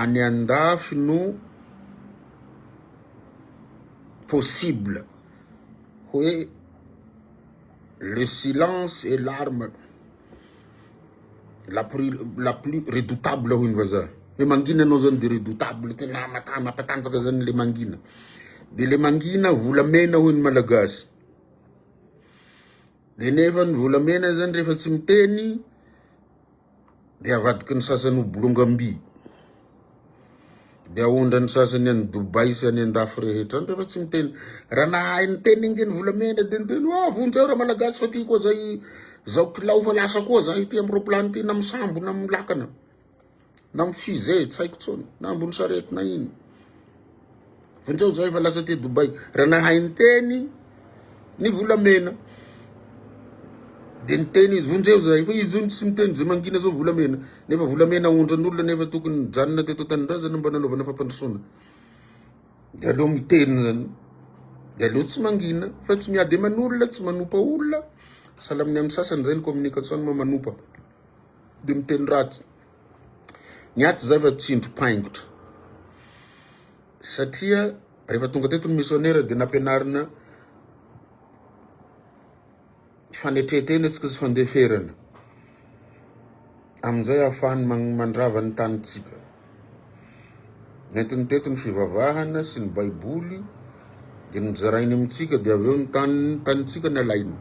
any andafy no possible hoe le silence est l'arme la plus redoutable hoy ny vazaha. Le mangina anao zany de redoutable tena mampatanjaka zany le mangina. De le mangina volamena hoy ny malagasy. De nefa ny volamena zany rehefa tsy miteny de avadiky ny sasany ho bolongam-by. De aondra ny sasany any Dubai sy any andafy rehetra rehefa tsy miteny. Raha nahay ny teny inge ny volamena de niteny vonjeo raha malagasy fa ty koa zay zao kilao fa lasa koa zay ty amy roplan ty na misambo na milakana na mifusée tsy haiko tsony na ambony sarety na ino. Vonjeo zay fa lasa ty Dubai. Raha nahay ny teny ny volamena de niteny izy vonjeo zay fa izy zony tsy miteny zay mangina zao volamena. Nefa volamena ondran'olona nefa tokony janona teto tanindrazana mba nanaovana fampandrosoana. De aleo miteny zany. De aleo tsy mangina fa tsy miady aman'olona tsy manopa olona. Sahala amin'ny amin'ny sasany zay ny communication ma manopa de miteny ratsy. Ny aty zay fa tsindro paingotra satria rehefa tonga teto ny missionnaire de nampianarina fanetretena tsika sy fandeferana amizay ahafahany mandrava ny tanitsika. Nentiny teto ny fivavahana sy ny baiboly de nizarainy amitsika de aveo ny tanitsika ny alainy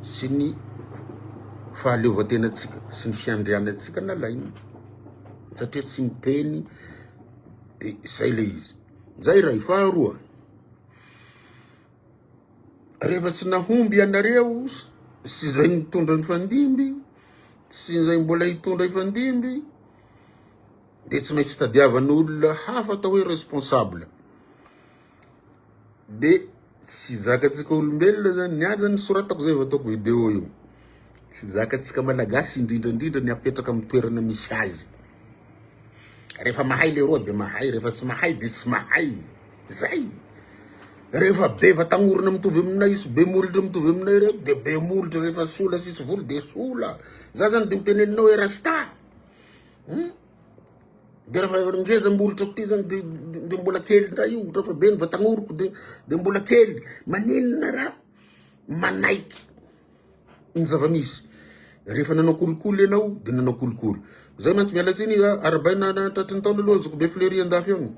sy ny fahaleovatenatsika sy ny fiandrianatsika ny alainy satria tsy miteny de zay le izy. Zay ray faharoa. Rehefa tsy nahomby anareo sy zay mitondra ny fandimby sy zay mbola hitondra ifandimby de tsy maintsy tadiavan'olona hafa atao hoe responsable. De tsy zakatsika olombelona zany niady zany soratako zay vataoko video io. Tsy zakatsika malagasy indrindrandrindra ny apetraka amin'ny toerana misy azy. Rehefa mahay le roa de mahay, rehefa tsy mahay de tsy mahay. Zay. Rehefa be vatangorona mitovy aminay sy be molitra mitovy aminay reo de be molitra, rehefa sola sisy volo de sola. Za zany de hoteneninao rasta. De rehefa ngeza mbolitra ty zany de mbola kely ndray io, rehefa be ny vatangoroko de mbola kely. Maninona raha manaiky ny zavamisy. Rehefa nanao kolikoly ianao de nanao kolikoly. Zay mantsy mialatsiny arabaina tratry ny taona aloha azoko be fleuri andafy agny.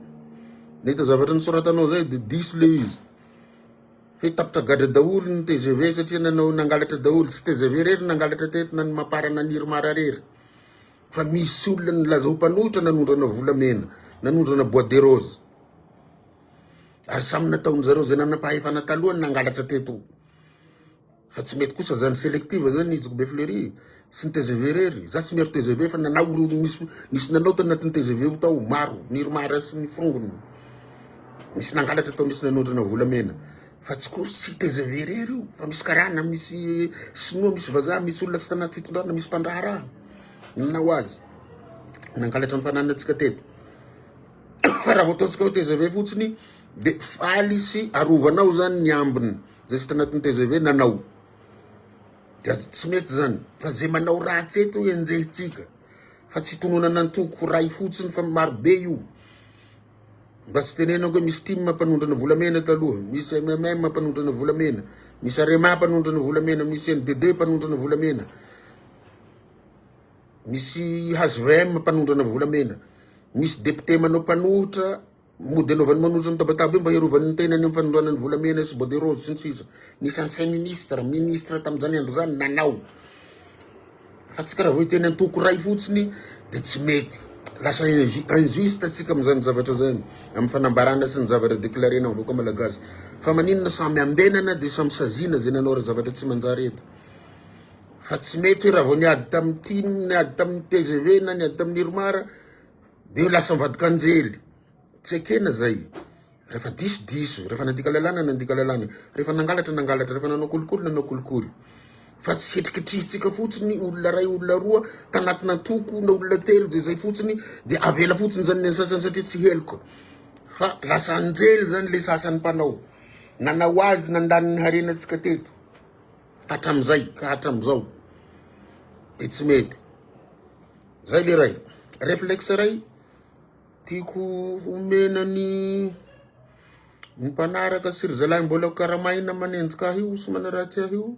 Nahita zavatra nisoratanao zay de diso le izy. Fe tapitra gadra daholo ny TGV satria nanao nangalatra daholo. Tsy TGV rery nangalatra teto na ny mapara naniry mara rery. Fa misy olona nilaza ho mpanohitra nanondrana volamena, nanondrana bois de rose. Ary samy nataony zareo zay nanapahefana taloha nangalatra teto. Fa tsy mety kosa zany selective zany izoko be fleuri sy ny TGV rery. Za tsy miaro TGV fa nanao misy nanao tao anatin'ny TGV ho tao maro, niry mara sy ny frongony. Misy nangalatra tao misy nanondrana volamena. Fa tsy kosa tsy TGV rery io, fa misy karana, misy sinoa, misy vazaha, misy olona tsy tanaty fitondrana, misy mpandraharaha. Nanao azy. Nangalatra ny fananatsika teto. Fa raha voataontsika ho TGV fotsiny de faly sy arovanao zany ny ambiny. Zay sy tanatin'ny TGV nanao. De tsy mety zany. Fa zay manao ratsy eto enjehitsika. Fa tsy tononana antoko ray fotsiny fa maro be io. Mba tsy tenenao hoe misy team mampanondrana volamena taloha, misy MMM mampanondrana volamena, misy Arema mampanondrana volamena, misy NDD mampanondrana volamena, misy HVM mampanondrana volamena, misy député manao mpanohitra mody anaovany manohitra mitabataba io mba hiarovany ny tenany amin'ny fanondranany volamena sy bois de rose sy ny sisa. Nisy ancien ministre tam'izany andro zany nanao. Fa tsy karaha voiteny antoko ray fotsiny de tsy mety. Lasa injuste atsika am'izany zavatra zany amin'ny fanambarana sy ny zavatra déclarena amin'ny vahoaka malagasy. Fa maninona samy ambenana de samy sazina zay nanao raha zavatra tsy manjary eto. Fa tsy mety hoe raha vao niady tamin'ny team, niady tamin'ny TGV na niady tamin'ny Irmara de lasa mivadika anjely. Tsy ekena zay. Rehefa diso, rehefa nandika lalàna, rehefa nangalatra, rehefa nanao kolikoly. Fa tsy hetriketritsika fotsiny olona ray olona roa tanatina toko na olona telo de zay fotsiny de avela fotsiny zany ny sasany satria tsy heliko. Fa lasa anjely zany le sasany mpanao. Nanao azy nandaniny harenatsika teto. Hatram'izay ka hatram'izao. De tsy mety. Zay le ray. Réflexe ray tiako homena ny mpanaraka sy ry zalahy mbola karamaina manenjika io sy manaratsy io.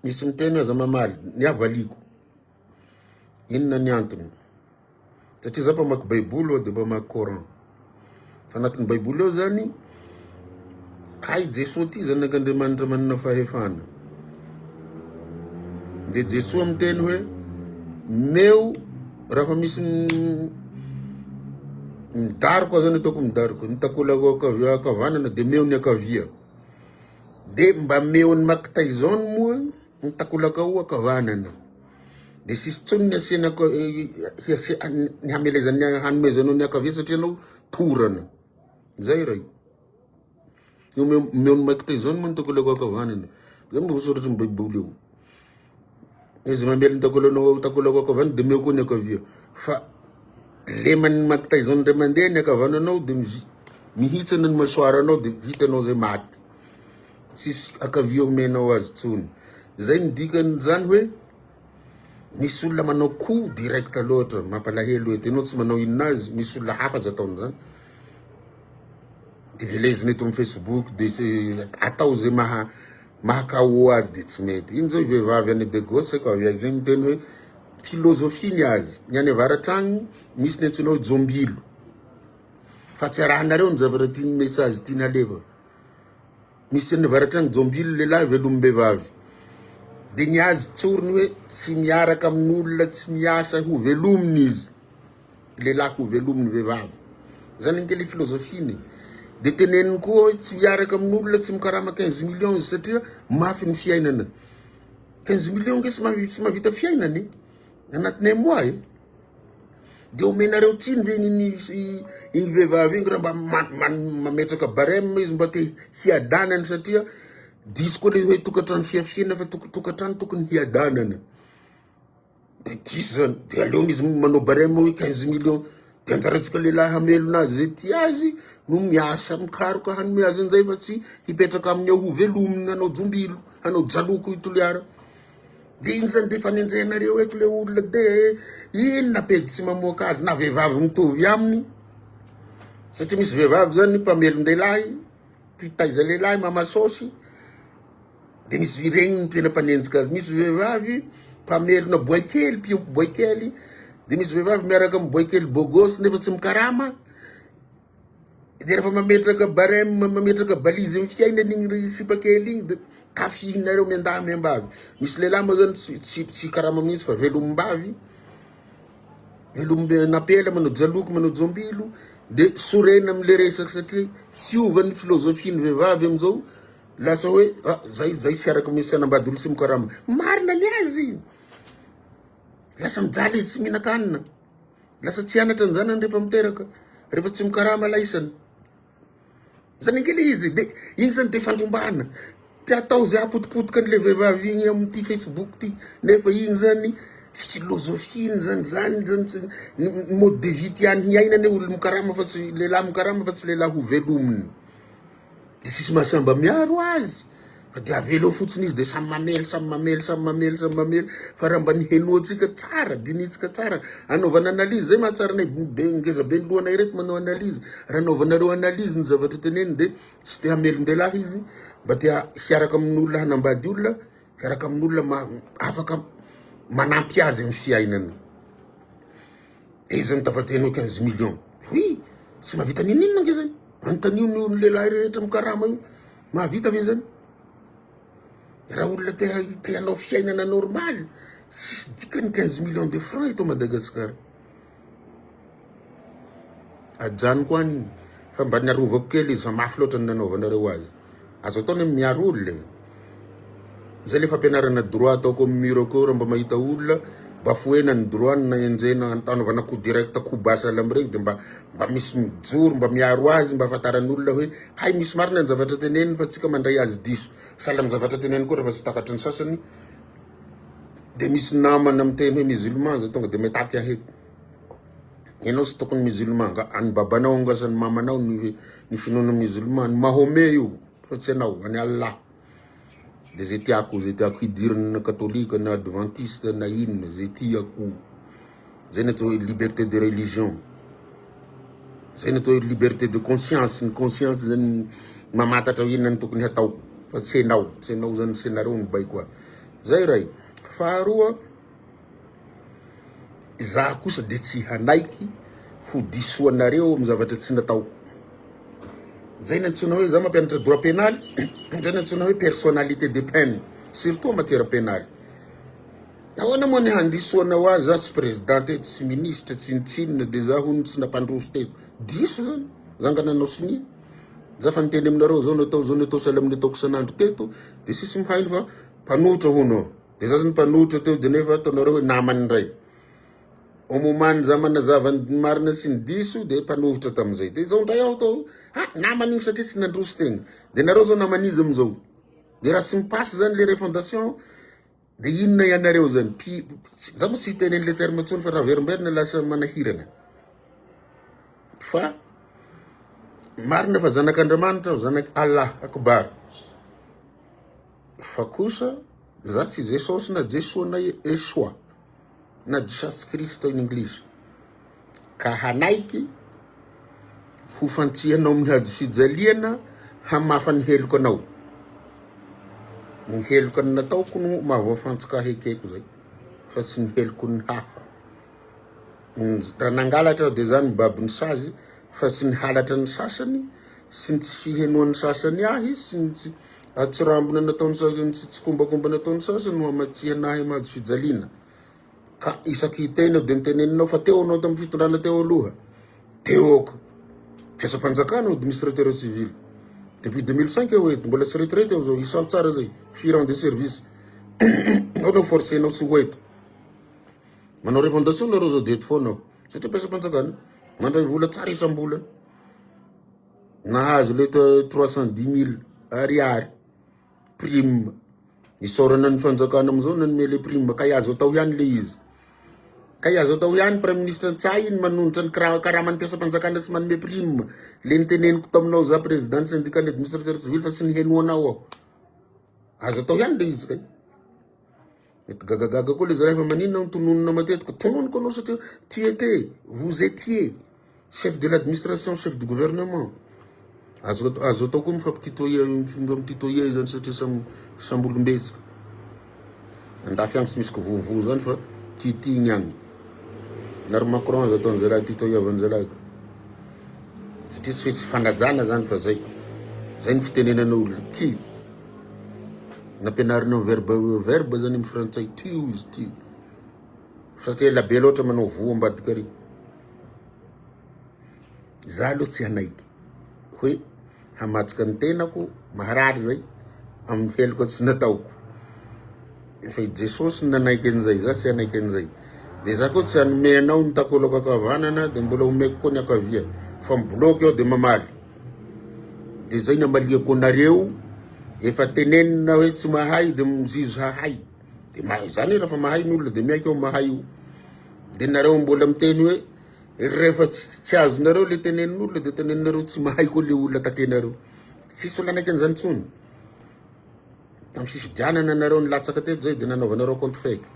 Misy miteny aza mamaly ny avaliko. Inona ny antony? Satria za pamaky baiboly dia pamaky Coran. Fa anatin'ny baiboly ao zany hay Jesosy ty zanak'Andriamanitra manana fahefana. Dia Jesosy miteny hoe meo raha misy midariko zany ataoko midariko nitakolako akavanana dia meo ny akavia. Dia mba meo ny makitaizony moa nitakolaka ao akavanana. Dia sisy tsony ny asiana ny hamelezany hanomezanao ny akavia satria anao torana. Zay ray. Io meo ny makitaizony moa nitakolaka akavanana. Zay mba voasoratra ny baiboly eo. Izy mamely nitakolanao takolako akavanana dia meo koa ny akavia. Fa lemany makitaizony ray mandeha ny akavananao dia mihitsana ny masoaranao dia vitanao zay maty. Sisy akavia omenao azy tsony. Zay ny dikan'izany hoe misy olona manao coup direct loatra mampalahelo eto enao tsy manao inona azy misy olona hafa aza ataony zany. Dia veleziny eto amin'ny Facebook dia atao zay mahakao azy dia tsy mety. Iny zao vehivavy any de gauche ka zay miteny hoe filozofia ny azy. Ny any avaratragny misy ny antsoina hoe jombilo. Fa tsy arahanareo ny zavatra tiany message tiany aleva. Misy ny avaratragny jombilo lehilahy velom-behivavy. Dia ny azy tsoriny hoe tsy miaraka amin'olona tsy miasa ho velominy izy. Lehilahy ho velominy vehivavy. Zany ngely filozofiny. Dia teneniny koa hoe tsy miaraka amin'olona tsy mikarama 15 millions izy satria mafy ny fiainana. 15 millions nge tsy mavita fiainany anatin'ny mois e. Dia omenareo tsiny ve iny vehivavy iny raha mba mametraka barème izy mba te hiadanany satria diso koa le hoe tokatrano fiafiana fa tokatrano tokony hiadanana. Dia diso zany. Dia aleo izy manao barème hoe 15 millions. Dia anjarantsika lehilahy hamelonazy zay ty azy no miasa mikaroka hanome azy an'izay fa tsy hipetraka amin'ny ao ho velominy hanao jombilo, hanao jaloko itoliara. Dia iny zany dia efa nenjehanareo eto le olona dia inona pedy tsy mamoaka azy na vehivavy mitovy aminy. Satria misy vehivavy zany mpamelon-dehilahy, mpitaiza lehilahy mamasosy. Dia misy regny tena mpanenjika azy. Misy vehivavy mpamelona boaikely, mpiompy boaikely. Dia misy vehivavy miaraka amin'ny boaikely bogosy nefa tsy mikarama. Dia rehefa mametraka barème, mametraka balizy amin'ny fiainany igny sipakely igny dia kafihinareo miandahy miambavy. Misy lehilahy moa zany tsy karama mihitsy fa velombavy. Velom-napela manao jaloko, manao jombilo. Dia sorena amin'le resaka satria fiovany filozofiany vehivavy amin'izao. Lasa hoe zay tsy araka misy anambady olo sy mikarama. Marina ny azy. Lasa mijaly izy tsy mihinan-kanina. Lasa tsy anatra ny zanany rehefa miteraka. Rehefa tsy mikarama laisany. Zany ngely izy. Dia iny zany dia fandrombana. Ty atao zay apotipotika an'le vehivavy igny amin'ity Facebook ty. Nefa iny zany filozofiny zany mode de vie tiany hiainany olo mikarama fa tsy lehilahy mikarama fa tsy lehilahy ho velominy. Dia sisy mahasamba miaro azy. Fa dia avelo fotsiny izy dia samy mamely. Fa raha mba nihenoantsika tsara, dinitsika tsara, anaovana analizy. Zay mahatsara nay ngeza be ny lohanay reto manao analizy. Raha anaovanareo analizy ny zavatra teneny dia tsy te hamelon-dehilahy izy. Mba te hiaraka amin'olona hanambady olona, hiaraka amin'olona afaka manampy azy amin'ny fiainana. Dia izy zany tafateny hoe 15 millions. Oui, tsy mahavita ninona nge zany. Antanio ny lehilahy rehetra mikarama io. Mahavita ve zany? Raha olona te hanao fiainana normal, sisy dikany 15 millions de francs eto Madagasikara. Ajanoko any, fa mba niarovako kely izy fa mafy loatra ny nanaovanareo azy. Azo ataony miaro olona. Zay le fampianarana droit ataoko amin'ny mur akao raha mba mahita olona bafoena ny droit na enjena anaovana coup direct coup basse lamregny dia mba misy mijoro mba miaro azy mba afantaran'ny olona hoe hay misy marina ny zavatra teneniny fa tsika mandray azy diso. Sahala amin'ny zavatra teneniny koa rehefa tsy takatry ny sasany. Dia misy namana miteny hoe musulman zay tonga dia metaky aheky. Ianao sy tokony musulman, any babanao angasany mamanao ny finoana musulman, Mahomey io fa tsy anao, any Allah. Dia zay tiako hidirina na katolika na adventiste na inona zay tiako. zay ny atao hoe liberté de religion, zay ny atao hoe liberté de conscience. Ny conscience zany mamatatra hoe inona ny tokony hataoko fa tsy hainao zany senareo ny bay koa zay ray. Faharoa, za kosa de tsy hanaiky ho disoanareo amy zavatra tsy nataoko. Zay ny antsoina hoe za mampianatra droit pénal, zay ny antsoina hoe personnalité de peine, surtout en matière pénale. Ahoana moa ny handisoanao azy, za tsy président teto, tsy ministre, tsy nitsinona, de za hono tsy nampandroso teto. Diso zany, zangananao sini. Za fa niteny aminareo zao natao sahala amin'ny ataoko sanandro teto, de sisy mihaino fa mpanotra hono. De za zany mpanotra teo, de nefa ataonareo hoe namany ray. Omomany za manazava ny marina sy ny diso, de mpanohitra tamizay. De zao ndray aho tao, namany igny satria tsy nandroso tegna. De nareo zao namanizy amizao. De raha tsy mipasy zany le refondation, de inona ianareo zany? Za mo tsy hiteny le terme tsony fa raha verimberina lasa manahirana. Fa marina fa zanak'Andriamanitra, zanak Allah akbar. Fa kosa za tsy Jesosy na Jesoa na Yeshua na Jesus Christ in English. Ka hanaiky ho fantsihanao amin'ny hazo fijaliana hamafa ny heloko anao. Ny heloko ny nataoko no mahavoafantsika hekeko zay, fa tsy ny heloko ny hafa. Raha nangalatra de zany babiny sazy, fa tsy ny halatra ny sasany, sy ny tsy fihenoan'ny sasany ahy, sy ny tsy atsirambona nataon'ny sasany, sy tsy kombakomba nataon'ny sasany no hamatsianahy amy hazo fijaliana. Ka isaky hiteny de niteneninao fa teo anao tamin'ny fitondrana teo aloha. Teo ako. Mpiasa-panjakana administrateur civil. Depuis 2005 eo eto, mbola tsy retraite eo zao, isao tsara zay, firant de service. Anao forcé nao tsy hoeto. Manao refondation nareo zao de eto foanao. Satria mpiasa-panjakana, mandray vola tsara isam-bola. Nahazo le 310 000 ariary prime. Isaorana ny fanjakana amizao nanome le prime, ka azo atao ihany le izy. Ka azo atao ihany Prime Ministre Ntsay iny manonitra ny karaman'ny mpiasa-panjakana sy manome prime. Le niteneniko taminao za président syndicat administrateur civil fa tsy nihenoanao aho. Azo atao ihany le izy kay. Mety gagagaga koa le za rehefa maninona tononona matetika. Tononiko anao satria vous étiez chef de l'administration, chef du gouvernement. Azo atao koa mifampititoye zany satria sambolombetsika. Andafy agny tsy misy kovovo zany fa titigny agny. Nary Macron azo ataon'izay raha titoyevan'izay raha. Satria tsy hoe tsy fanajana zany fa zay. Zay ny fitenenan'olona ty. Nampianarinao verbe zany amin'ny frantsay tio izy ty. Satria ela be loatra manao voa ambadika ary. Za aloha tsy hanaiky hoe hamatsika ny tenako maharary zay amin'ny heloko tsy nataoko. Fa Jesosy nanaiky an'izay, za tsy hanaiky an'izay. De za koa tsy hanome anao ny takolako akavanana de mbola homeko koa ny akavia. Fa mibloky ao de mamaly. De zay namaliako anareo, efa tenenina hoe tsy mahay de mizizo hahay. De zany raha fa mahay n'olona de miaiky ao mahay io. De nareo mbola miteny hoe rehefa tsy azonareo le tenenin'olona de teneninareo tsy mahay koa le olona takenareo. Tsisy olo anaiky an'izany tsony. Tamin'ny fifidianana nareo nilatsaka teto zay de nanaovanareo compte fake.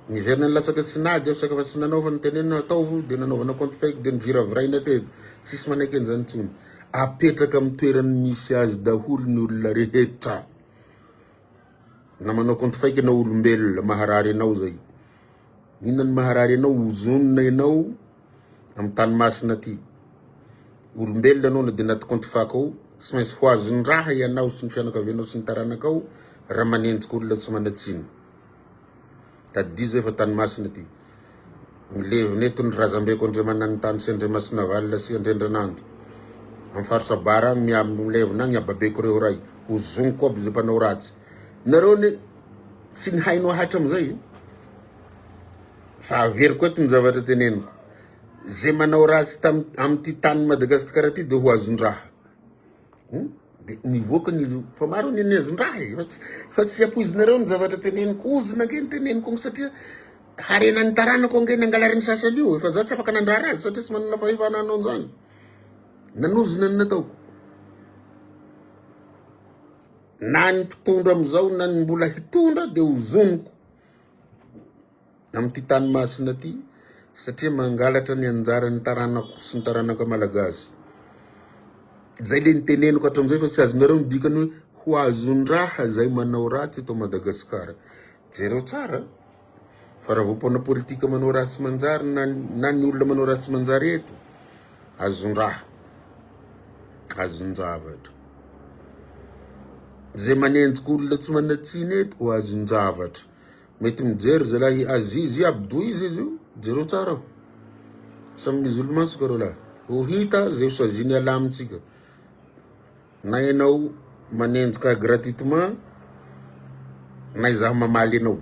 Niverina nilatsaka tsy nady aho saka fa tsy nanao fa nitenenina ataovo de nanaovana compte fake de niviraviraina teto. Tsisy manaiky an'izany tsony. Apetraka amin'ny toerany misy azy daholo ny olona rehetra. Na manao compte fake na olombelona maharary anao zay. Inona ny maharary anao, ozonina ianao amin'ny tanomasina ty. Olombelona anao na de naty compte fake ao, tsy maintsy ho azony raha ianao sy ny fianakavianao sy ny taranakao raha manenjika olona tsy manatsiny. Tadizo efa tanomasina ty. Milevina eto ny razambeko Andriamanana ny tany sy Andriamasina valina sy Andrendranandro. Amin'ny faritra bara agny milevina agny ababeko reo ray. Ozoniko aby zay mpanao ratsy. Nareo ne tsy nihaino ahatra amizay. Fa averiko eto ny zavatra teneniko. Zay manao ratsy amin'ty tany Madagasikara ty de ho azon-draha. De nivoaka nizy fa maro ny azon-draha fa tsy apoizinareo ny zavatra teneniko. Ozina nge ny teneniko satria harena ny taranako nge nangalariny sasany io. Fa za tsy afaka nandrara azy satria tsy manana fahefana anao an'izany. Nanozina ny nataoko. Na ny mpitondra amizao na ny mbola hitondra de ozoniko. amin'ny ty tany masina ty satria mangalatra ny anjarany taranako sy ny taranaka malagasy. Zay le niteneniko hatramizay fa tsy azonareo ny dikany hoe ho azon-draha zay manao ratsy eto Madagasikara. Jereo tsara fa raha voapona politika manao ratsy manjary na ny olona manao ratsy manjary eto, azon-draha, azon-javatra. Zay manenjika olona tsy manatsiny eto ho azon-javatra. Mety mijery zalahy Azizy Abdou izy io, jereo tsara. Samy musulman sika reo lahy. Ho hita zay usaziny ala amitsika. Na ianao manenjika gratuitement, na izaho mamaly anao.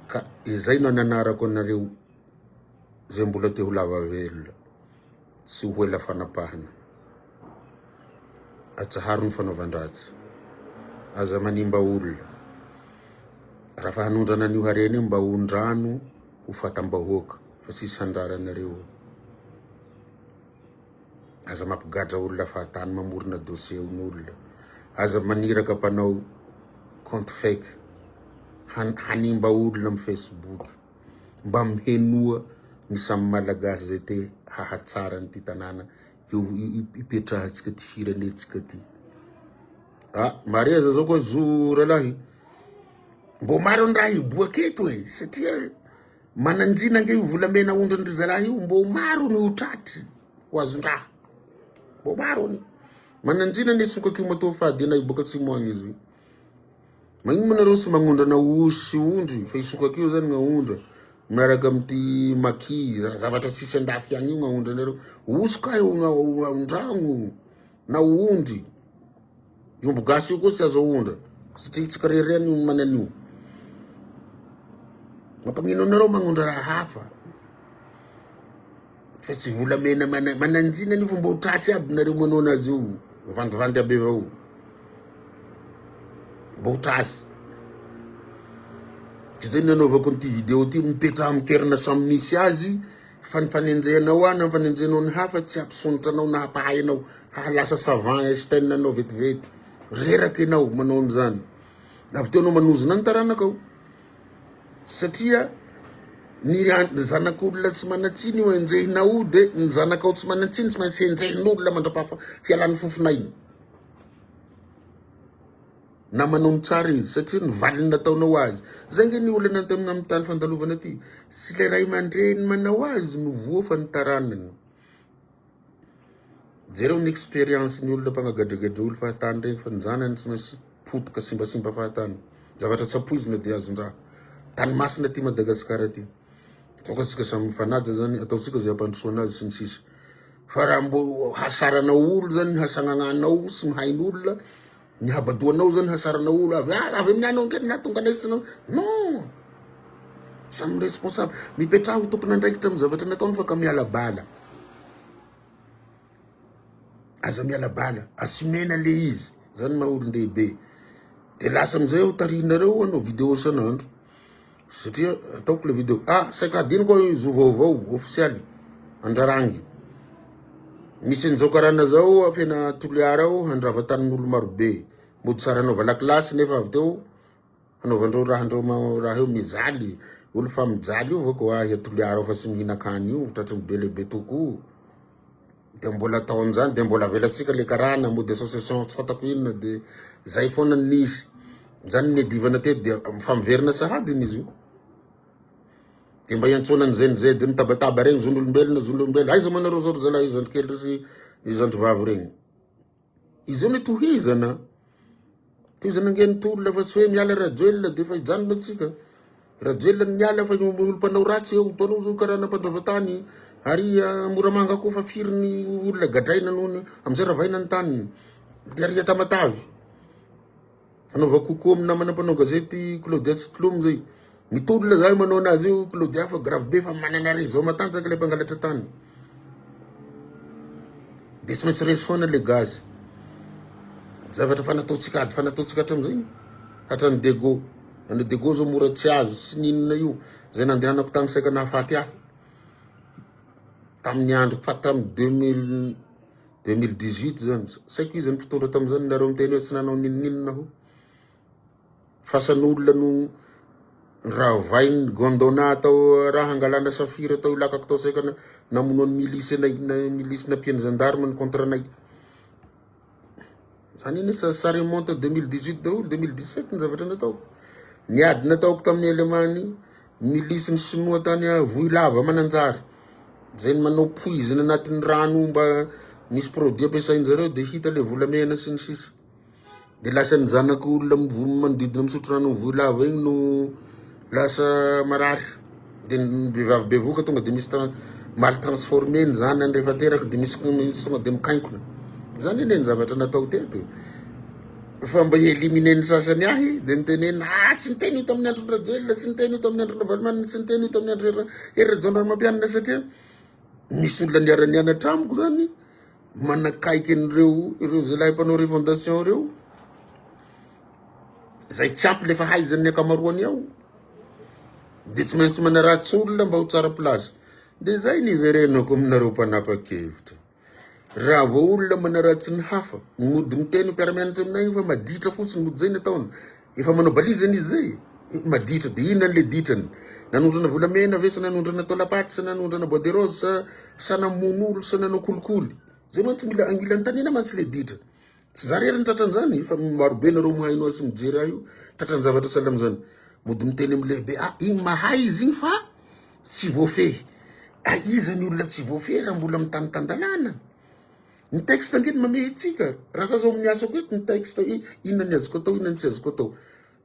Ka izay no nanarako anareo zay mbola te ho lava velona, sy ho ela fanapahana. Atsaharo ny fanaovan-dratsy. Aza manimba olona. Raha fa hanondrana an'io harena io mba hondrano ho fatam-bahoaka fa sisy handraranareo. Aza mampigadra olona fahatany mamorona dossier n'olona. Aza maniraka mpanao compte fake hanimba olona amin'ny Facebook mba mihenoa ny samy malagasy zay te hahatsara ny ty tanàna ipetrahantsika ty firenentsika ty. Mareza zao koa zora lahy. Mbo maro ny raha iboaka eto e, satria mananjina nge volamena ondra ny zalahy io, mbo maro ny hotratry ho azon-draha. Mbo maro ny mananjina ny sokak'io matoa fahadina iboaka atsimo agny izy. Magnino manareo sy magnondrana osy ondry fa isokak'io zany gn'aondra miaraka amin'ty maki zavatra sisy andafy agny io gn'aondra nareo. Osy ka io andragno na ondry. Io mbo gasy io koa tsy azo ondra satria tsy kareriany io manan'io. Mampagnino anareo magnondra raha hafa fa tsy volamena mananjina an'io fa mbo tratsy aby nareo manao anazy io vandivandy aby avao. Mbo tratsy. Zay nanaovako n'ty vidéo ty, mipetraha amin'ny toerana samy misy azy, fanenjehanao ana fanenjehanao ny hafa tsy hampisonitra anao na hampahay anao hahalasa savant Einstein anao vetivety. Reraky anao manao an'izany. Avy teo anao manozona ny taranakao. Satria ny zanak'olona tsy manatsiny io enjehinao de ny zanakao tsy manatsiny tsy maintsy enjehin'olona mandrapaha fialan'ny fofonainy. Na manao ny tsara izy satria ny valiny nataonao azy. Zay nge ny olana tamina amin'ny tany fandalovana ty. Sy le ray aman-dreny manao azy no voafa ny taranany. Jereo ny experience ny olona mpanagadregadre olo fahatany regny fa ny zanany tsy maintsy potika simbasimba fahatany. Zavatra tsapoizina de azon-draha. Tany masina ty Madagasikara ty. Tokasika samy mifanaja zany, ataotsika zay ampandrosoa anazy sy ny sisa. Fa raha mbo hasaranao olo zany, hasagnananao sy mihain'olona, ny habadoanao zany hasaranao olo avy amin'ny anao ngeny na tonga naitsinao. Non! Samy responsable. Mipetraha ho tompona andraikitra amin'ny zavatra nataony fa ka miala bala. Aza miala bala, asimena le izy. Zany maha olon-dehibe. De lasa amizay aho tarinareo anao vidéo sanandro. Satria ataoko le vidéo. Saika adino koa izo vaovao ofisialy Andrarangy. Misy an'izao karana zao afena Toliara ao handrava tanin'olo marobe. Mody tsara anaova lakilasy nefa avy teo hanaovandreo raha io mijaly. Olo fa mijaly io vako ahy Toliara ao fa sy mihinan-kany io tratry be lehibe toko. De mbola taon'izany de mbola velatsika le karana mody association tsy fatako inona de zay foana nisy. Zany ny divana teto de mifamiverina sahady izy io. De mba iantsona ny ZNZ ny tabataba regny zon'olombelona. Aiza manareo zao zalahy izandry kely sy izandry vavy regny. Izy io ny tohizana. Tohizana ngeny tolona fa tsy hoe miala rajoelina de fa ijanona atsika. Rajoelina ny miala fa olo mpanao ratsy eo. Toanao zao karana mpandravatany. Ary Moramanga koa fa firiny olona gadraina nohony amizay ravaina ny taniny. De ary Tamatavy. Anaova kokoa amin'ny namana mpanao gazety Claudia Tsitlom zay. Mitolona zay manao anazy io Claudia fa grave be fa manana re zao matanjaka le mpangalatra tany. De tsy maintsy resy foana le gazy. Zavatra fanataotsika ady fanataotsika hatramizay. Hatrany Dego. Any Dego zao mora tsy azo sy ninona io. Zay nandehanako tany saika nahafaty ahy. Tamin'ny andro tamin'ny 2018 zany. Saiko izy ny mpitondra tamizany nareo miteny hoe tsy nanao ninona ho. Fasan'olona no raha vainy gondona tao raha hangalana safira tao ilakako tao saika namono ny milisy milisy napiany gendarme ny contre anay zany iny ça remonte 2018 daholo 2017 ny zavatra nataoko ny ady nataoko tamin'ny Alemany milisy ny sinoa tany Voilava Mananjary zay manao poizina anatin'ny rano mba misy produit ampiasain'jareo de hita le volamena sy ny sisa de lasa ny zanako olona manodidina misotro rano Voilava igny no lasa marary de bevavy bevoka tonga de misy mal transformé ny zany any rehefa teraka de misy tonga de mikainkona zany iny ny zavatra natao teto fa mba eliminer ny sasany ahy de nitenena tsy niteny ito amin'ny andro rajela tsy niteny ito amin'ny andro Navalimana tsy niteny ito amin'ny andro Rajondranomampianina satria misy olona niara-nianatra amiko zany manakaiky ireo zalahy mpanao refondation reo zay tsy ampy le fa haizan'ny akamaroany ao de tsy maintsy manaratsy olona mba ho tsara place de zay niverenako aminareo mpanapa-kevitra raha vao olona manaratsy ny hafa mody miteny mpiara-mianatra aminay fa maditra fotsiny mody zay nataony efa manao balizany izy zay maditra de inona le ditrany nanondrana volamena ve sa nanondrana tolapaty sa nanondrana bois de rose sa namonolo sa nanao kolikoly zay mantsy mila antanina mantsy le ditra tsy zarery ny tratran'zany fa marobe nareo mohainao sy mijery ayo tratran'ny zavatra salam zany mody miteny amin'ny lehibe igny mahay izy igny fa tsy voafehy iza ny olona tsy voafehy raha mbola mitandalana ny texte angeny mamehy tsika raha za zao amin'ny asako eto ny texte inona ny azoko atao inona ny tsy azoko atao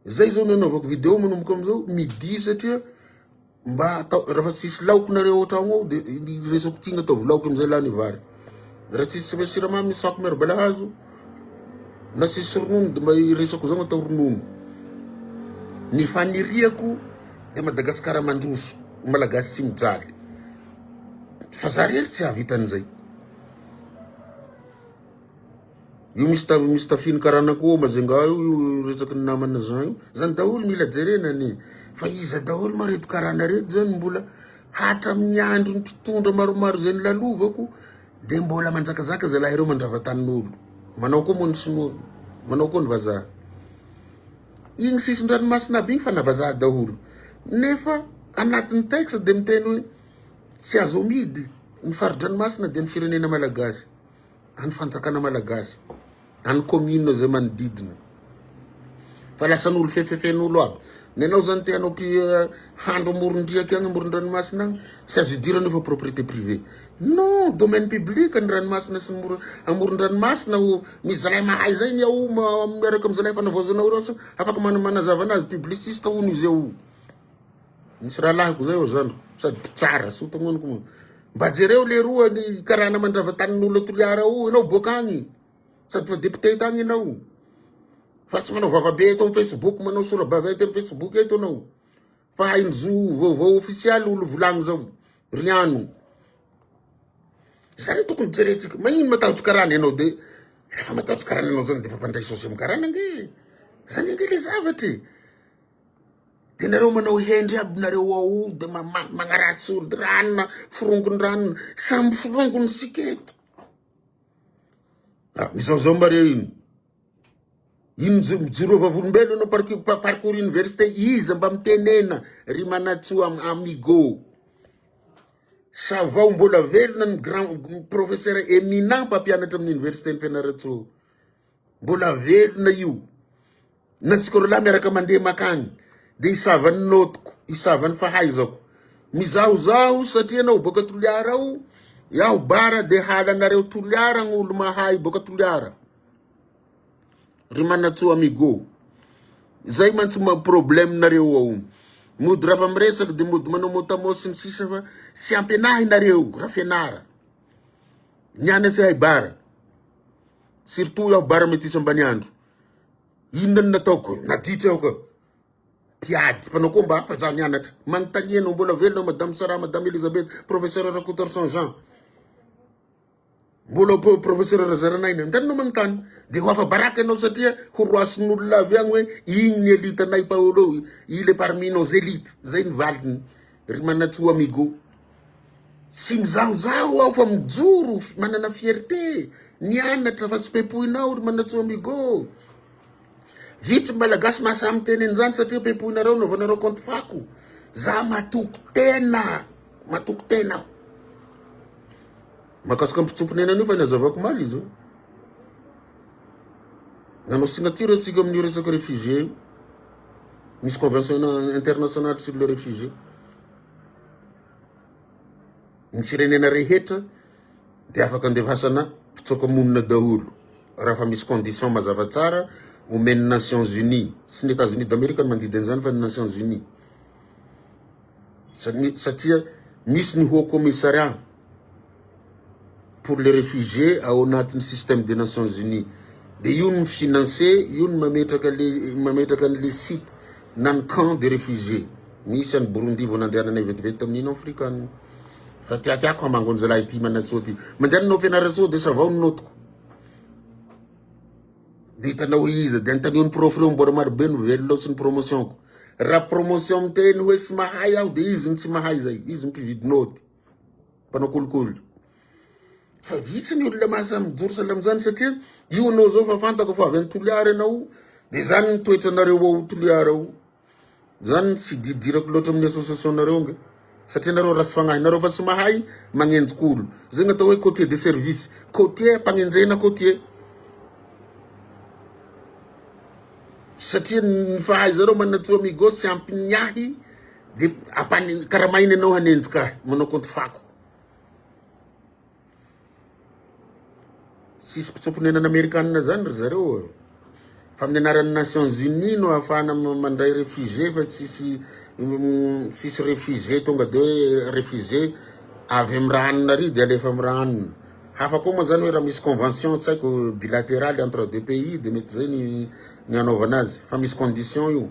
zay zao nanaovako video manomboka amizao midi satria mba raha tsisy laoko nareo atragno ao de resako tigna ataovy laoko amizay lany vary raha tsisy siramamy sako miaro balahazo na tsisy ronono de mba resako zao atao ronono ny faniriako de Madagasikara mandroso malagasy tsy mijaly fa za rery tsy ahavitan'izay io misy tafiny karanako mazenga io resaky ny namana zan io zany daholo mila jerena ny fa iza daholo mareto karana reto zany mbola hatramin'ny andro ny mpitondra maromaro zay ny lalovako de mbola manjakazaka zalahy ireo mandrava tanin'olo manao koa moa ny sinoa manao koa ny vazaha igny sisin-dranomasina aby igny fa navazaha daholo nefa anatin'ny texte de miteny hoe tsy azo midy ny fari-dranomasina de ny firenena malagasy any fanjakana malagasy any commune zay manodidina fa lasan'olo fefefen'olo aby nenao zany te anao handro amoron-driaky agny amoron-dranomasina agny tsy azo idirana fa propriété privée non domaine public ny ranomasina sy amoron-dranomasina misy zalahy mahay zay ny ao miaraka amy zalahy fanavozanao reo afaka manazava anazy publiciste ono izy ao misy raha lahiko zay o zany sady tsara sy tognoniko mo mba jereo le roa ny karana mandrava tanin'olo toliara ao anao boka agny sady fa député tagny anao fa tsy manao vavabe eto amy Facebook manao sora-baventy amy Facebook eto anao fa hainy zo vaovao officialy olo volagny zao riano zany tokony jeretsika magnino matahotra karana ianao de rehefa matahotra karana ianao zany de fa mpandray sosy amy karana ange zany ange le zavatry de nareo manao hendry aby nareo ao de magnaratsy olo ranona forongony ranona samby forongony siketo mizao mareo ino mijorova volombelo anao parcours université iza mba mitenena ry Manatsoa amigo sa vao mbola velona ny grand professeur éminent mpampianatra amin'ny université ny Fianaratsoa mbola velona io na tsikorola miaraka mandeha makany de isavany notiko isavany fahaizako mizahozaho satria anao boka Toliara ao iaho bara de halanareo Toliara ny olo mahay boka Toliara ry Manatsoa amigo zay mantsy problème nareo ao mody raha fa miresaky de mody manao motamosy ny sisa fa sy ampianahy nareo raha fianara nianatsy hay bara surtout iaho bara mety isy ambany andro inona ny nataoko naditra aho ka tiady mpanao koa mba fa za nianatra manontanianao mbola velona madame Sara madame Elisabeth professeur Rakotor Saint Jean mbola professeur Razaranaina ntanao manontany de ho afa baraka anao satria ho roasin'olona avy agny hoe igny ny elite anay Paolo il est parmi nos élites zay ny valiny ry Manatsoa amigo sy mizahozaho aho fa mijoro manana fierté nianatra fa tsy pepoinao ry Manatsoa amigo vitsy malagasy mahasamy teny an'izany satria pempoinareo naovanareo compte fako. Za matoky tena aho. Mahakasika mpitsomponena an'io fa niazavako maly izy io. Nanao signature atsika amin'io resaka réfugié io. Misy convention internationale sur les réfugiés. Ny firenena rehetra dia afaka andevasana mpitsoka monina daholo raha fa misy condition mazava tsara omeny Nations Unies, sy ny États-Unis d'Amérique no mandidy an'izany fa ny Nations Unies. Satria misy ny haut commissariat pour les réfugiés ao anatin'ny système des Nations Unies. De io no mifinanse, io no mametraka an'le site na ny camp de réfugiés. Misy any Burundi vao nandehananay vetivety tamin'ino afrikanina. Fa tiatiako hamangony zalahy ity manatsoa ty. Mandehananao fianaratsao de savao ny notiko. De hitanao izy, de antanio ny prof reo mbola marobe no velonao sy ny promotion ko. Raha promotion miteny hoe tsy mahay aho de izy ny tsy mahay zay, izy mpividy noty. Mpanao kolikoly. Fa vitsy ny olona mahasamy mijoro salamy zany satria io anao zao fa fantako fa avy any toliara anao de zany ny toetranareo ao toliara ao. Zany tsy didirako loatra amin'ny association nareo nga. Satria nareo raha tsy fagnahy nareo fa tsy mahay magnenjika olo. Zay gn'atao hoe côtier de service. Côtier mpagnenjena côtier. Satria ny fahaizareo manatsoa amigo tsy ampiny ahy de apany karamainy anao hanenjika manao compte fako. Sisy mpitsomponena Amerikanina zany ry zareo. Fa amin'ny anaran'ny Nations Unies no ahafahana mandray réfugié fa sisy réfugié tonga de hoe réfugié avy amin'ny ranona ry de alefa amin'ny ranona. Hafa koa moa zany hoe raha misy convention tsy haiko bilatérale entre deux pays de mety zay ny anaovana azy. Fa misy condition io.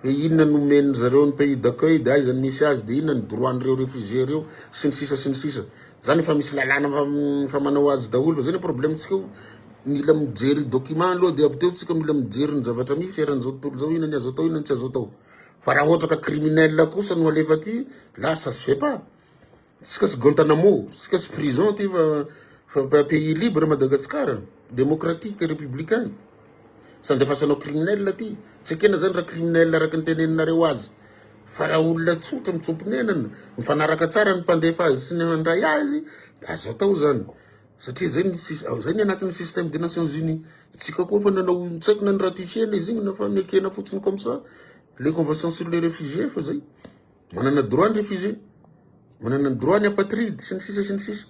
Hoe inona no omeny zareo ny pays d'accueil de aizany misy azy de inona ny droit-n'ireo réfugié reo sy ny sisa. Zany fa misy lalàna fa manao azy daholo. Zany problème tsika mila mijery document aloha de avy teo tsika mila mijery ny zavatra misy eran'izao tontolo zao inona ny azo atao inona ny tsy azo atao. Fa raha ohatra ka criminel kosa no alefa ty, là ça se fait pas. Sika sy Guantanamo, sika sy prison ty fa pays libre Madagascar, démocratique et républicain. Sandefasanao criminel ty. Tsy kena zany raha criminel araka ny teneninareo azy. Fa raha olona tsotra mitsomponenana, mifanaraka tsara ny mpandefa azy sy ny handray azy, azo atao zany. Satria zay ny anatin'ny système des Nations Unies. Tsika koa fa nanao tsaiko na ny ratifiena izy igny na fa mekena fotsiny comme ça. Les conventions sur les réfugiés fa zay. Manana droit ny réfugié. Manana droit ny apatride sy ny sisa.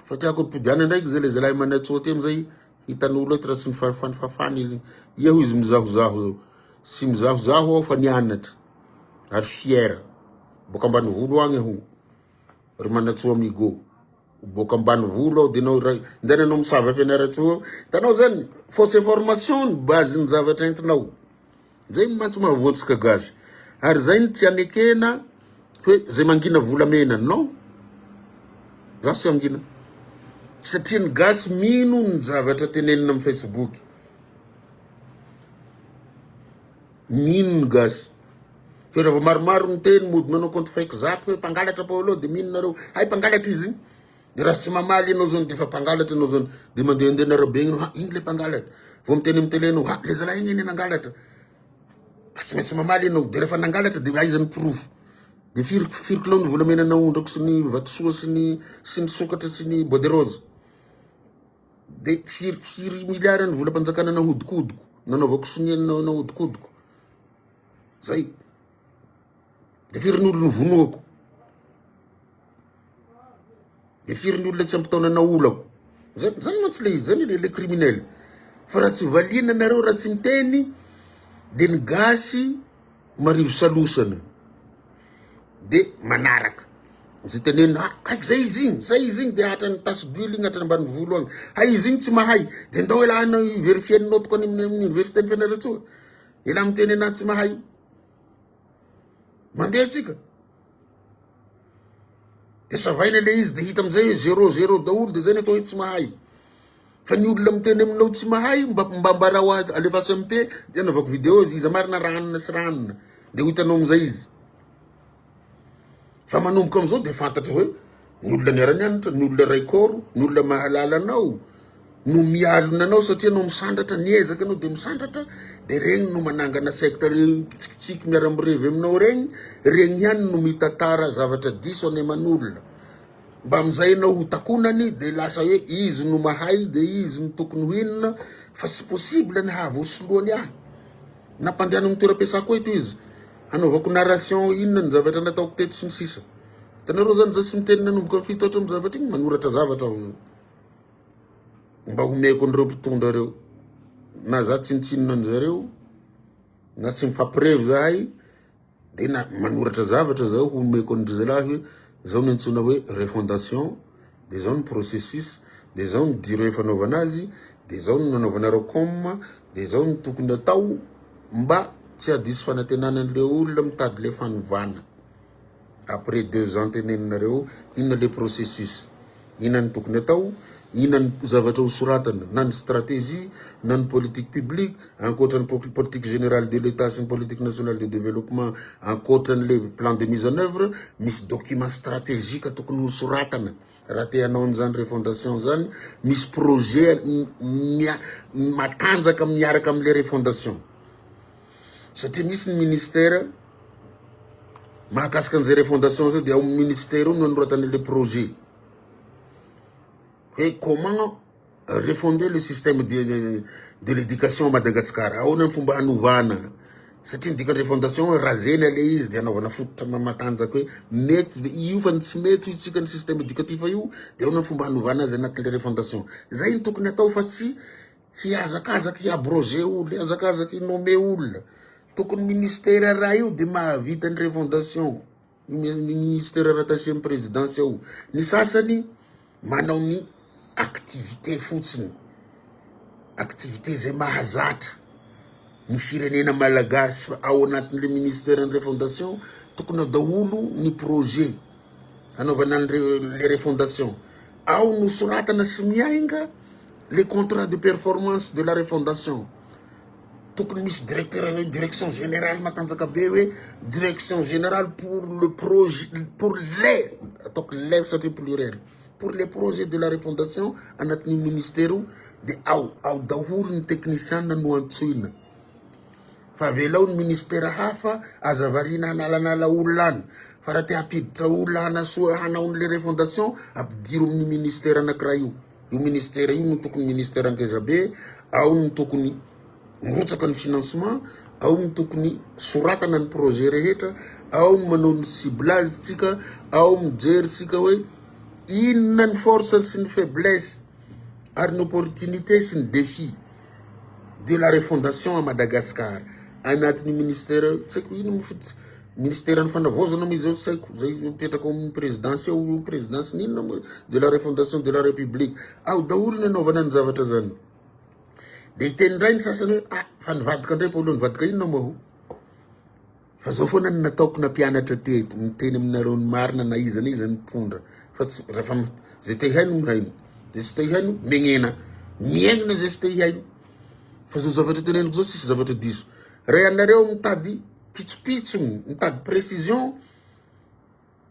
Fa tiako mpidiana ndraiky zay le zalahy manatsoa ty amizay hitan'olo eto raha sy ny fafany izy. Eo izy mizahozaho zao. Sy mizahozaho ao fa nianatra. Ary fiera. Boka ambany volo agny ho. Ry manatsoa amigo. Boka ambany volo ao de nao ndena anao misava fianaratsoa. Tanao zany fausse information ny base ny zavatra entinao. Zay mantsy mahavoatsika gasy. Ary zay ny tsy anekena hoe zay mangina volamena non. Gasy tsy angina. Satria ny gasy mino ny zavatra tenenina amin'ny Facebook. Mino ny gasy. Fa raha maromaro ny teny mody manao compte fake zato hoe mpangalatra Paolo de mino nareo. Hay mpangalatra izy. Raha tsy mamaly anao zany de fa mpangalatra anao zany de mandehandeha narabe igny igny le mpangalatra. Vao miteny amin'ny tele anao le zalahy igny nangalatra. Fa tsy maintsy mamaly anao de rehefa nangalatra de aizany proof. De firikilao ny volamena naondrako sy ny vatosoa sy ny sokatra sy ny bois de rose. De firy miliara ny volam-panjakana nahodikodiko. Nanaovako soniana nahodikodiko. Zay. De firy ny olo ny vonoako. De firy ny olona tsy ampitaona na olako. Zany mantsy le izy, zany le criminel. Fa raha tsy valiana nareo raha tsy miteny de ny gasy marivo salosana. De manaraka. Zay tenena zay izy igny de hatrany tasy d'huile igny hatrany ambany volo agny. Hay izy igny tsy mahay. De ndao elana verifier ny notiko any amin'ny université ny fianaratsoa. Ela miteny anazy tsy mahay. Mandeha tsika. De savaina le izy de hita amizay hoe 0 daholo de zay ny atao hoe tsy mahay. Fa ny olona miteny aminao tsy mahay mba mbarao alefa SMP de anaovako vidéo izy marina ranona sy ranona. De ho hitanao amizay izy. Fa manomboka amizao de fantatra hoe ny olona niara-nianatra, ny olona raikoro, ny olona mahalala anao, no mialona anao satria no misandratra niezaka anao de misandratra de regny no manangana secte pitsikitsiky miara mirevy aminao regny ihany no mitatara zavatra diso any aman'olona mba amizay anao ho takonany de lasa hoe izy no mahay de izy no tokony ho inona fa tsy possible ny havosoloany ahy nampandehana amin'ny toeram-piasako eto izy hanaovako narration inona ny zavatra nataoko teto sy ny sisa tanareo zany za tsy miteny nanomboka amin'ny fitoatra amin'ny zavatra igny manoratra zavatra mba homeko an'ireo mpitondra reo na za tsinitsinona an'zareo na tsy mifampirevy zahay de na manoratra zavatra zao homeko an'ry zalahy hoe zao ny antsona hoe refondation de zao ny processus de zao ny durée fanaovana azy de zao ny nanaovanareo com de zao ny tokony atao mba tsy hadiso fanantenana an'le olona mitady le fanovana après 2 ans teneninareo inona le processus inona ny tokony atao inona ny zavatra ho soratana na ny stratégie na ny politique publique ankoatra ny politique générale de l'état sy ny politique nationale de développement ankoatran'le plan de mise en œuvre misy document stratégique tokony ho soratana raha te hanao an'izany refondation zany misy projet matanjaka miaraka am'le refondation satria misy ny ministère mahakasika an'izay refondation zao de ao ministère no anoratan'le projet et comment refonder le système de l'éducation à Madagascar ahoana ny fomba hanovana satria ny dikany refondation razena le izy de anaovana fototra matanjaka hoe mety io fa tsy mety itsika ny système éducatif io de ahoana ny fomba hanovana azy anatin'le refondation zay ny tokony atao fa tsy hiazakazaky hiabroger olo hiazakazaky hinome olona tokony ministère raha io de mahavita ny refondation ministère rattaché amin'ny présidence ao ny sasany manao ny activité fotsiny activité zay mahazatra ny firenena malagasy fa ao anatin'le ministère ny refondation tokony daholo ny projet anaovana le refondation ao no soratana sy miainga les contrats de performance de la refondation tokony misy direction générale matanjaka be hoe direction générale pour le projet pour les donc les satria pluriel pour les projets de la refondation anatin'ny ministère de ao daholo ny technicien no antsoina fa velao ny ministère hafa azavarina analanala olona any fa raha te hampiditra olona hanasoa hanao le refondation ampidiro amin'ny ministère anankiray io ministère io no tokony ministère angeza be ao no tokony mirotsaka ny financement ao no tokony soratana ny projet rehetra ao no manao ny ciblage tsika ao mijery tsika hoe inona ny force sy ny faiblesse ary ny opportunité sy ny défi de la refondation à Madagascar anatin'ny ministère tsaiko ino ministère ny fanavozana mo zao tsaiko zay mipetraka amin'ny présidence ao présidence ninona de la refondation de la république ao daholo ny anaovana ny zavatra zany de iteny ndray ny sasany hoe fa nivadika indray paolo nivadika inona moa fa zao foana ny nataoko nampianatra teto miteny aminareo ny marina na iza ny mpondra fa tsy rehefa zay te haino mihaino de tsy te haino megnena miaigna zay tsy te haino fa zao zavatra teneniko zao tsisy zavatra diso raha anareo mitady pitsopitso mitady précision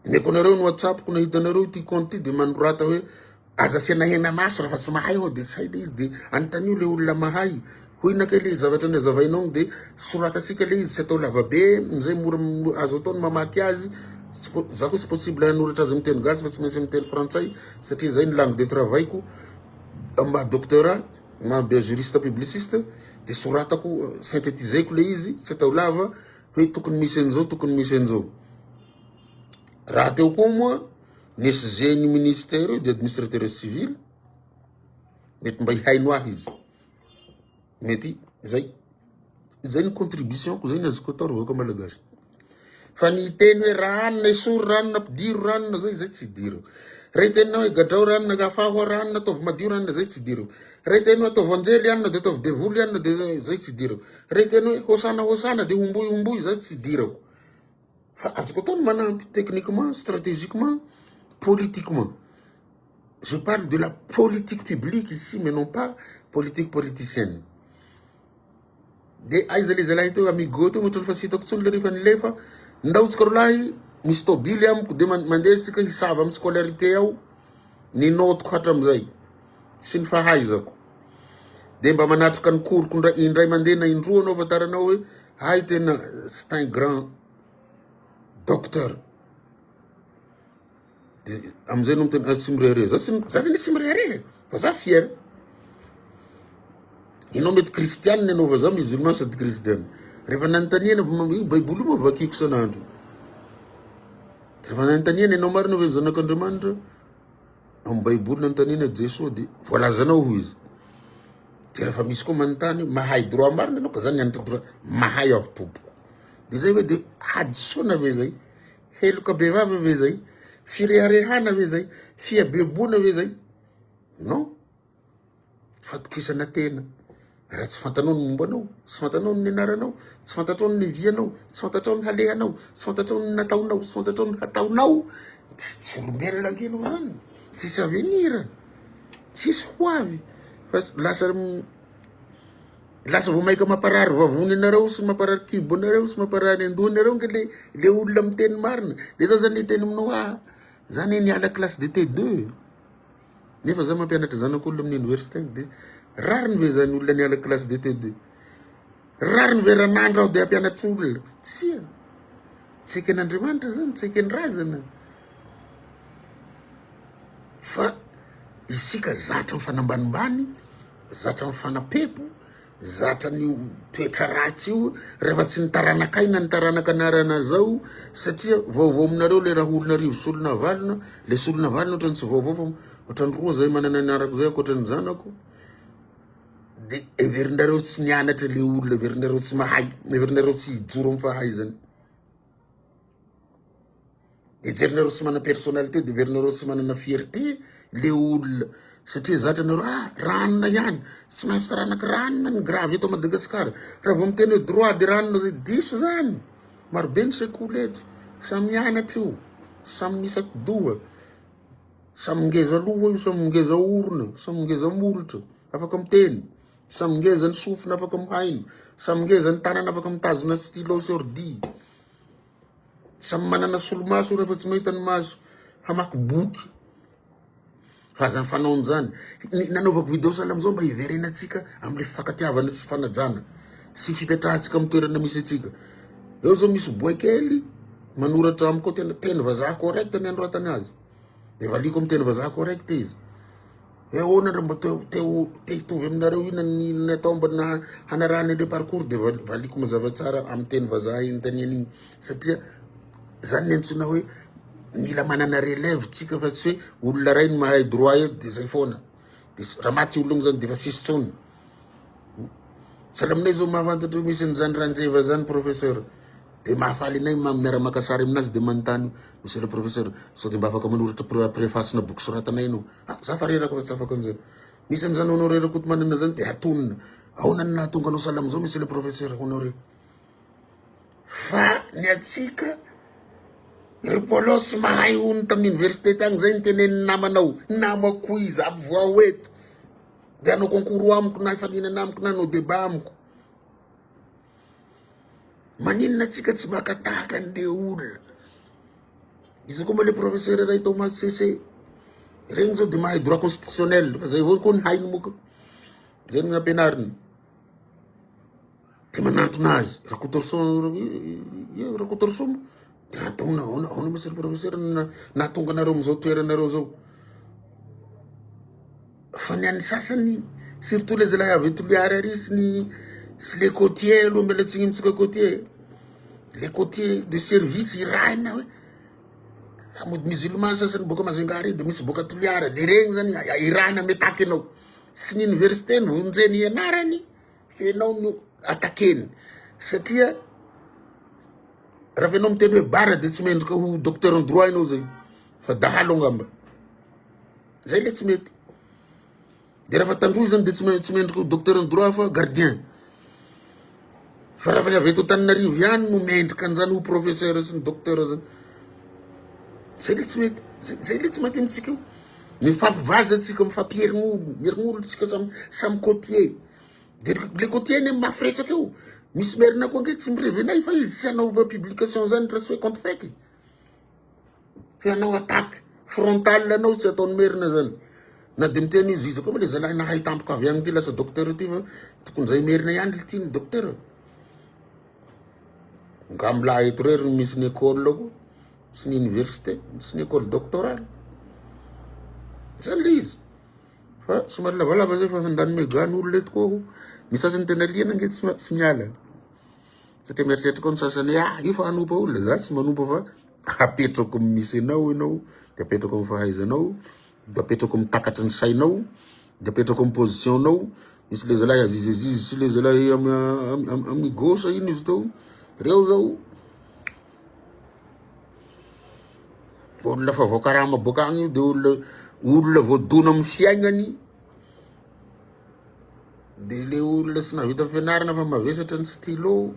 meko anareo no whatsapp ko nahitanareo ity compte de manorata hoe aza asiana hena maso raha fa tsy mahay ao de tsy hay le izy de antanio le olona mahay hoinaka le zavatra ny azavainao de soratatsika le izy tsy atao lava be mizay mora azo atao ny mamaky azy za ko tsy possible hanoratra azy miteny gasy fa tsy maintsy miteny frantsay satria zay ny langue de travail ko ma docteur ma be juriste publiciste de soratako synthétiseiko le izy tsy atao lava hoe tokony misy an'izao tokony misy an'izao raha teo koa moa nisy zeny ministère de administrateur civil mety mba hihaino ahy izy mety zay ny contribution ko zay ny azoko atao revako malagasy fa ny teny hoe ranona esory ranona mpidiro ranona zay tsy diro raha tenao hoe gadrao ranona kafaho ranona ataovy madio ranona zay tsy diro raha tenao ataovy anjely anona de ataovy devoly anona de zay tsy diro raha tenao hoe hosana de homboy zay tsy dirako fa azoko atao ny manampy techniquement stratégiquement politiquement je parle de la politique publique ici mais non pas politique politicienne de aiza le zalahy teo amigo teo ohatrany fa tsy hitako tsony le rehefa nilefa ndaotsika rolahy misy tobily amiko de mandeha tsika hisava amin'ny scolarité ao ninotiko hatramizay sy ny fahaizako de mba manatrika ny koroko indray mandeha na indroa anao afantaranao hoe hay tena c'est un grand docteur. De amizay no miteny tsy mirere za tsy mirere fa za fier. Inao mety kristianina anao fa za musulman sady kristianina. Rehefa nanontaniana baiboly moa vakiko sanandro. Rehefa nanontaniana ianao marina hoe zanak'Andriamanitra amin'ny baiboly nanontaniana Jesosy de voalazanao ho izy. De rehefa misy koa manontany mahay droit marina anao ka zany anatra droit mahay aho tompoko. De zay hoe de hadisona ve zay, heloka be vava ve zay, fireharehana ve zay, fiabebona ve zay? Non, fatokisana tena. Raha tsy fantanao ny mombanao, tsy fantanao ny anaranao, tsy fantatrao ny vianao, tsy fantatrao ny halehanao, tsy fantatrao ny nataonao, tsy fantatrao ny hataonao, tsy olombelona angenao zany, tsisy avenir, tsisy ho avy. Fa lasa vao maika mamparary vavony anareo sy mamparary kibo anareo sy mamparary andoha anareo nge le olona miteny marina. De za zany teny aminao zany niala classe de T2 nefa za mampianatra zanak'olona amin'ny université. De rariny ve zany olona niala classe de T2? Rariny ve raha nandro aho de ampianatra olona? Tsia, tsy eken'Andriamanitra zany, tsy eken'razana. Fa isika zatra mifanambanimbany, zatra mifanapepo, zatra ny toetra ratsy io rehefa tsy nitaranakaina ny taranaka anarana zao. Satria vaovao aminareo le raha olona rivo solona valona, le solona valona ohatrany tsy vaovao fa ohatrany roa zay manana anarako zay akoatrany zanako. De everinareo tsy nianatra le olona, everinareo tsy mahay, everinareo tsy hijoro amin'ny fahaizany. Ejerinareo tsy manana personnalité, de everinareo tsy manana fierté le olona. Satria zatra nareo ranona ihany, tsy maintsy taranaka ranona ny gravy eto Madagasikara. Raha vao miteny hoe droit de ranona zay diso zany. Maro be ny sekoly eto, samy mianatra io, samy misaky doha, samy ngeza loha io, samy ngeza orona, samy ngeza molotra afaka miteny, samy ngeza ny sofina afaka mihaino, samy ngeza ny tanana afaka mitazona stylo sy ordi, samy manana solomaso rehefa tsy mahita ny maso hamaky boky. Fa zany fanaony zany nanaovako video sahala amizao mba hiverenatsika am'le fifankatiavana sy fanajana sy fipetrahantsika amin'ny toerana misy atsika. Eo zao misy boy kely manoratra amiko teny vazaha correct ny anoratany azy, de valiko amin'ny teny vazaha correct izy. Hoe ahoana raha mba te hitovy aminareo ina ny atao mba hanarahana le parcours, de valiko mazava tsara amin'ny teny vazaha iny tany an'iny. Satria zany ny antsona hoe mila manana relève tsika fa tsy hoe olona ray ny mahay droit eto de zay foana. De raha maty olona zany de fa sisy tsony. Salaminay zao mahafantatry misy ny zany ranjeva zany professeur, de mahafaly anay miara-maka sary aminazy de manontany, monsieur le professeur sao de mba afaka manoratra préface na boky soratanay anao. Za fa reraka fa tsy afaka an'zany. Misy an'izany honoré rakoto manana zany de atonina, ahoana ny nahatonga anao sahala amizao monsieur le professeur honoré? Fa ny atsika repolosy mahay ony tamin'ny université tagny zay nitenen'ny namanao, namako izy avoao eto, de anao concours amiko na ifaninana amiko na anao débat amiko. Maninona atsika tsy makatahaka an'le olona? Izy koa ma le professeur ray Thomas Cc regny zao de mahay droit constitutionnel, fa zay avao koa ny hainy moka, zay ny ampianariny. De manantona azy rakotorson de antona ahoana monsieur le professeur nahatonga anareo am'izao toeranareo zao. Fa ny an'ny sasany surtout les zalahy avy Toliara ary sy les côtiers aloha mbela tsy inimitsika côtier, les côtiers de service irahina hoe mody musulman sasany boka Mazingary de misy boka Toliara, de regny zany irahina metaky anao sy ny université no onjeny ianarany fenao no atakeny. Satria raha fenao miteny hoe bara de tsy mendrika ho docteur en droit ianao zay, fa dahalo angamba zay le tsy mety. De raha fa tandroy zany de tsy mendrika ho docteur en droit fa gardien. Fa raha fa ny avy eto Antananarivo ihany no mendrika an'izany ho professeur sy ny docteur zany, zay le tsy mety, zay le tsy mety amitsika io. Mifampivaza atsika, mierign'olo tsika samy côtier. De le côtier ny mafresaka io, misy merina koa nge tsy mirevenay fa izy sy anao publication zany raha tsy hoe compte fake, fa anao attaque frontale anao tsy ataony merina zany. na de miteny izy izy koa ma le zalahy nahay tampoka avy agny ty lasa docteur ty fa tokony zay merina ihany le ty ny docteur nga milaha eto rery misy ny école ko sy ny université sy ny école doctorale zany le izy fa somary lavalava zay fa handany megany olo leto koa misy sasany tena liana nge tsy miala satria mieritreritra koa ny sasany io fa hanompa olona za tsy manompa fa apetrako misy anao de apetrako amy fahaizanao de apetrako mitakatry ny sainao de apetrako amy position-nao misy le zalahy azizizizy sy le zalahy amy gauche ino izy tao reo zao olona fa voakarama boka agny de olona voadona amy fiaignany de le olona sy navita fianarana fa mavesatra ny stylo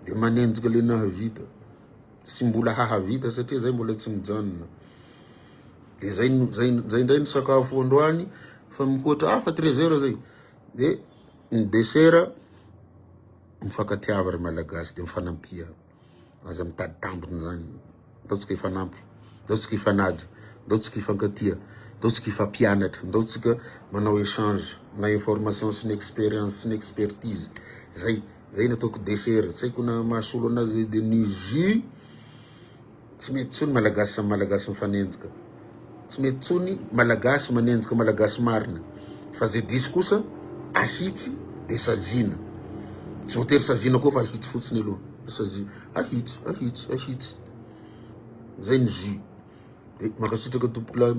de manenjika le nahavita sy mbola hahavita satria zay mbola tsy mijanona de zay ndray ny sakafo androany fa mikoatra fa 13 heures zay de ny dessert mifankatiava ry malagasy de mifanampia aza mitady tambony zany ndaotsika ifanampy ndaotsika ifanaja ndaotsika ifankatia ndaotsika ifampianatra ndaotsika manao échange na information sy ny expérience sy ny expertise zay nataoko dessert tsy haiko na mahasolo anazy de ny jus tsy mety tsony malagasy samy malagasy mifanenjika tsy mety tsony malagasy manenjika malagasy marina fa zay diso kosa ahitsy de sajina tsy voatery sajina koa fa ahitsy fotsiny aloha ahitsy zay ny jus de makasitraka tompoko lahy